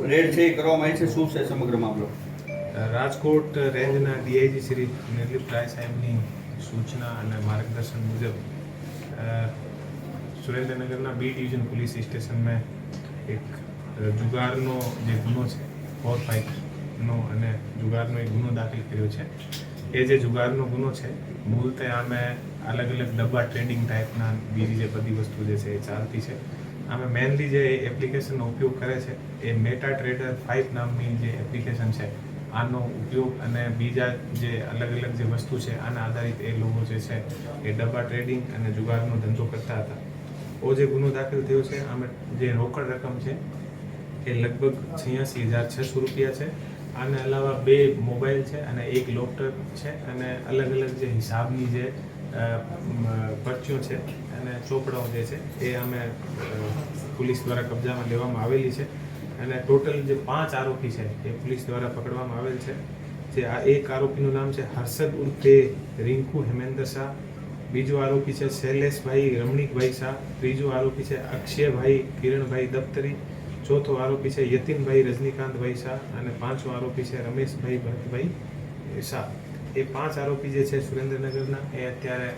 Red છે એ કરવામાં આવી છે, શું છે સમગ્ર મામલો? રાજકોટ રેન્જના ડીઆઈજી શ્રી નિર્લિપ્ત રાય સાહેબની સૂચના અને માર્ગદર્શન મુજબ સુરેન્દ્રનગરના બી डिवीजन पुलिस स्टेशन में एक जुगारનો જે ગુનો છે 4-5નો અને જુગારનો એક ગુનો દાખલ કર્યો છે. એ જે જુગારનો ગુનો છે મૂળતે આમે અલગ અલગ ડબ્બા ટ્રેડિંગ ટાઈપના બીજી જે બધી વસ્તુ જે છે એ ચાલતી છે. આમે મેનલી જે એપ્લિકેશનનો ઉપયોગ કરે છે એ મેટા ટ્રેડર 5 નામની જે એપ્લિકેશન છે આનો ઉપયોગ અને બીજા જે અલગ અલગ જે વસ્તુ છે આના આધારિત એ લોકો જે છે એ ડબ્બા ટ્રેડિંગ અને જુગારનો ધંધો કરતા હતા. ઓ જે ગુનો દાખલ થયો છે આમે જે રોકડ રકમ છે એ લગભગ 86,600 રૂપિયા છે. આને અલાવા 2 મોબાઈલ છે અને 1 લેપટોપ છે અને અલગ અલગ જે હિસાબની જે પરચીઓ છે અને ચોપડાઓ જે છે એ અમે પોલીસ દ્વારા કબજામાં લેવામાં આવેલી છે. અને ટોટલ જે 5 આરોપી છે એ પોલીસ દ્વારા પકડવામાં આવેલ છે. જે આ એક આરોપીનું નામ છે હર્ષદ ઉર્ફે રિંકુ હેમેન્દ્ર શાહ, બીજો આરોપી છે શૈલેષભાઈ રમણીકભાઈ શાહ, ત્રીજો આરોપી છે અક્ષયભાઈ કિરણભાઈ દફતરી, ચોથો આરોપી છે યતિનભાઈ રજનીકાંતભાઈ શાહ અને પાંચમો આરોપી છે રમેશભાઈ ભરતભાઈ શાહ. એ 5 આરોપી જે છે સુરેન્દ્રનગરના એ અત્યારે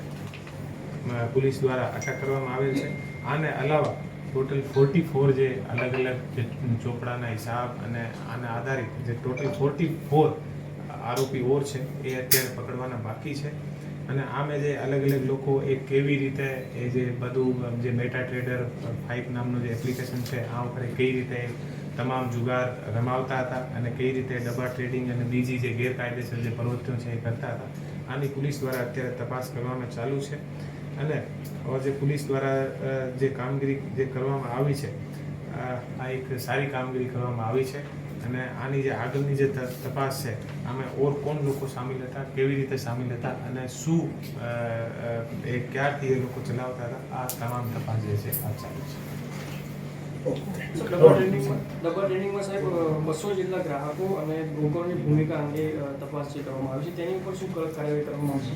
પોલીસ દ્વારા અટક કરવામાં આવેલ છે. આને અલાવા ટોટલ 44 જે અલગ અલગ જે ચોપડાના હિસાબ અને આના આધારિત જે ટોટલ 44 આરોપી ઓર છે એ અત્યારે પકડવાના બાકી છે. અને આમે જે અલગ અલગ લોકો એ કેવી રીતે એ જે બધું જે મેટા ટ્રેડર 5 નામનું જે એપ્લિકેશન છે આ ઉપર કઈ રીતે તમામ જુગાર રમાવતા હતા અને કઈ રીતે ડબ્બા ટ્રેડિંગ અને બીજી જે ગેરકાયદેસર જે પ્રવૃત્તિઓ છે એ કરતા હતા, આની પોલીસ દ્વારા અત્યારે તપાસ કરવામાં ચાલુ છે. અને જે પોલીસ દ્વારા જે કામગીરી જે કરવામાં આવી છે આ એક સારી કામગીરી કરવામાં આવી છે. અને આની જે આગળની જે તપાસ છે આમાં ઓર કોણ લોકો સામેલ હતા, કેવી રીતે સામેલ હતા અને શું એ ક્યારથી એ લોકો ચલાવતા હતા, આ તમામ તપાસ જે છે આ ચાલુ છે. ડબ્બા ટ્રેડિંગમાં સાહેબ 200 જેટલા ગ્રાહકો અને બ્રોકરની ભૂમિકા અંગે તપાસ જે કરવામાં આવી છે તેની ઉપર શું કડક કાર્યવાહી કરવામાં આવશે?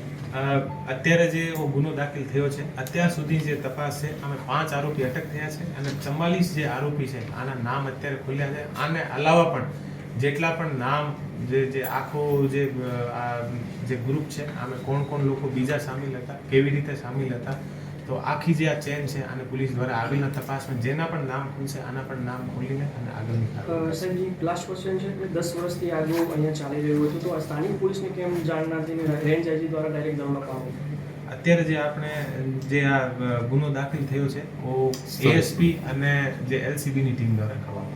અત્યારે જે ગુનો દાખલ થયો છે અત્યાર સુધી જે તપાસ છે આમાં 5 આરોપી અટક થયા છે અને 44 જે આરોપી છે આના નામ અત્યારે ખુલ્યા છે. આને અલાવા પણ જેટલા પણ નામ જે આખો જે ગ્રુપ છે આમાં કોણ લોકો બીજા સામેલ હતા, કેવી રીતે સામેલ હતા, તો આખી જે આ ચેન છે અને પોલીસ દ્વારા આગળના તપાસમાં જેના પણ નામ ખુલશે આના પણ નામ ખોલીને અને આગળની સાહેબ લાસ્ટ ક્વેશ્ચન છે કે 10 વર્ષથી આ જો અહીંયા ચાલી રહ્યું હતું તો આ સ્થાનિક પોલીસને કેમ જાણ ના થઈને રેન્જ આઈજી દ્વારા ડાયરેક્ટ દરોડો પાડવામાં? અત્યારે જે આપણે જે આ ગુનો દાખલ થયો છે ઓ એએસપી અને જે એલસીબીની ટીમ દ્વારા કરવામાં